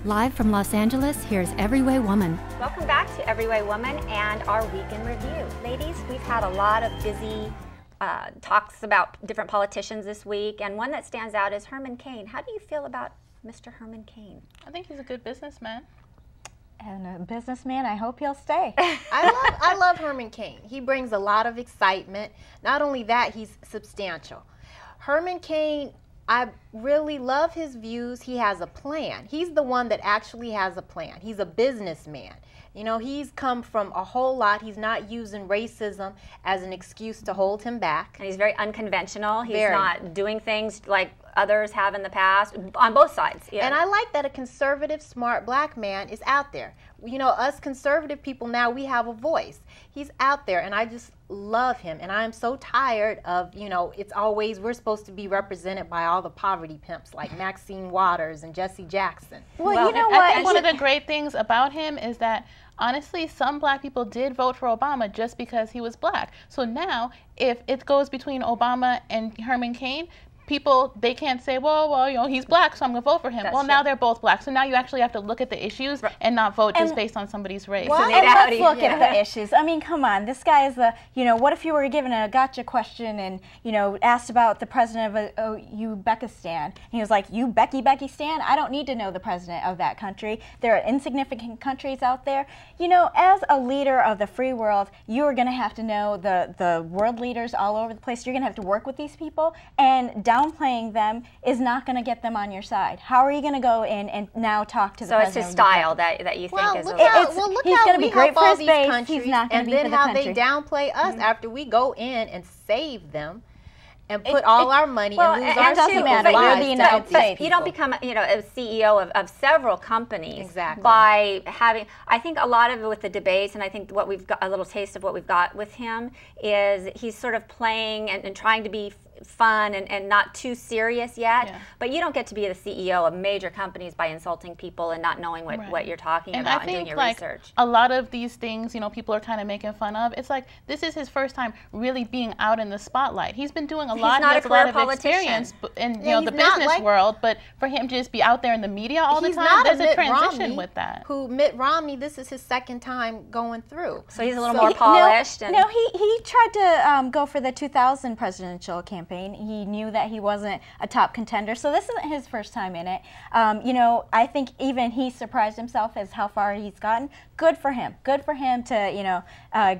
Live from Los Angeles, here's Everyway Woman. Welcome back to Everyway Woman and our Week in Review. Ladies, we've had a lot of busy talks about different politicians this week, and one that stands out is Herman Cain. How do you feel about Mr. Herman Cain? I think he's a good businessman. And a businessman, I hope he'll stay. I love Herman Cain. He brings a lot of excitement. Not only that, he's substantial. Herman Cain, I really love his views. He has a plan. He's the one that actually has a plan. He's a businessman. You know, he's come from a whole lot. He's not using racism as an excuse to hold him back. And he's very unconventional. He's not doing things like others have in the past, on both sides. Yeah. And I like that a conservative, smart black man is out there. You know, us conservative people now, we have a voice. He's out there, and I just love him. And I am so tired of, you know, it's always, we're supposed to be represented by all the poverty pimps like Maxine Waters and Jesse Jackson. Well, you know I what? think one of the great things about him is that, honestly, some black people did vote for Obama just because he was black. So now, if it goes between Obama and Herman Cain, people, they can't say, well, you know, he's black, so I'm going to vote for him. Well, now they're both black. So now you actually have to look at the issues and not vote just based on somebody's race. Well, and let's look at the issues. I mean, come on. This guy is the, you know, what if you were given a gotcha question and, you know, asked about the president of Uzbekistan? And he was like, you Becky-Stan? I don't need to know the president of that country. There are insignificant countries out there. You know, as a leader of the free world, you are going to have to know the world leaders all over the place. You're going to have to work with these people, and downplaying them is not going to get them on your side. How are you going to go in and now talk to the president? So it's his style that you think is look he's how going to be great for his base. Countries, he's not going to be for the and country. then how they downplay us after we go in and save them and put all our money and lose our doesn't matter. You're the United States. You don't become, you know, a CEO of several companies exactly by having. I think a lot of it with the debates, and I think what we've got, a little taste of what we've got with him, is he's sort of playing and trying to be fun and not too serious yet. Yeah. But you don't get to be the CEO of major companies by insulting people and not knowing what you're talking about and doing your research. A lot of these things, you know, people are kind of making fun of. It's like, this is his first time really being out in the spotlight. He's been doing a lot. He has a lot of experience in the business world, but for him to just be out there in the media all the time, there's a transition with that. Mitt Romney, this is his second time going through. So he's a little more polished. No, he tried to go for the 2000 presidential campaign. He knew that he wasn't a top contender, so this isn't his first time in it. You know, I think even he surprised himself as how far he's gotten. Good for him. Good for him to, you know,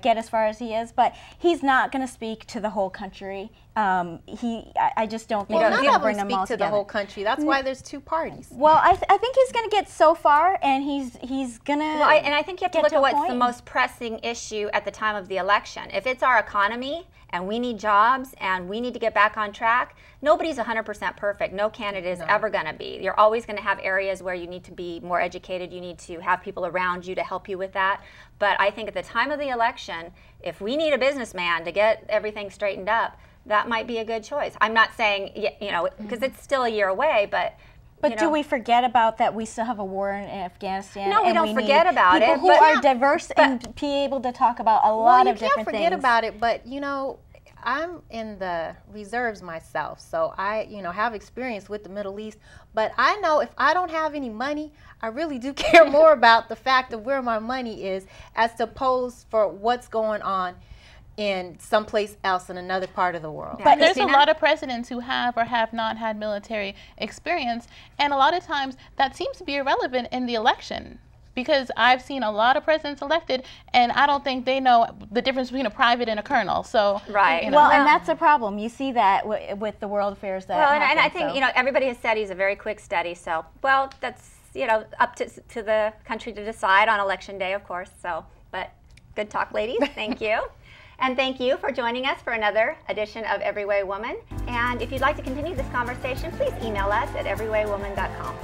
get as far as he is, but he's not going to speak to the whole country. I just don't think he's going to bring them all together. To the whole country. That's why there's two parties. Well, I think he's going to get so far, and he's going to. Well, and I think you have to look at what's the most pressing issue at the time of the election. If it's our economy and we need jobs and we need to get back on track, nobody's 100% perfect. No candidate is ever going to be. You're always going to have areas where you need to be more educated. You need to have people around you to help you with that. But I think at the time of the election, if we need a businessman to get everything straightened up, that might be a good choice. I'm not saying, you know, because it's still a year away, but do we forget about that we still have a war in Afghanistan? No, we don't forget about it. People who are diverse and be able to talk about a lot of different things. You can't forget about it, but, you know, I'm in the reserves myself, so I, you know, have experience with the Middle East. But I know if I don't have any money, I really do care more about the fact of where my money is as opposed for what's going on in someplace else in another part of the world. But there's a lot of presidents who have or have not had military experience, and a lot of times that seems to be irrelevant in the election. Because I've seen a lot of presidents elected, and I don't think they know the difference between a private and a colonel. So you know. Well, and that's a problem. You see that with the world affairs that happen, and I think, you know, everybody has said he's a very quick study. So, well, that's, you know, up to the country to decide on Election Day, of course. So, but good talk, ladies. Thank you. And thank you for joining us for another edition of Everyway Woman. And if you'd like to continue this conversation, please email us at everywaywoman.com.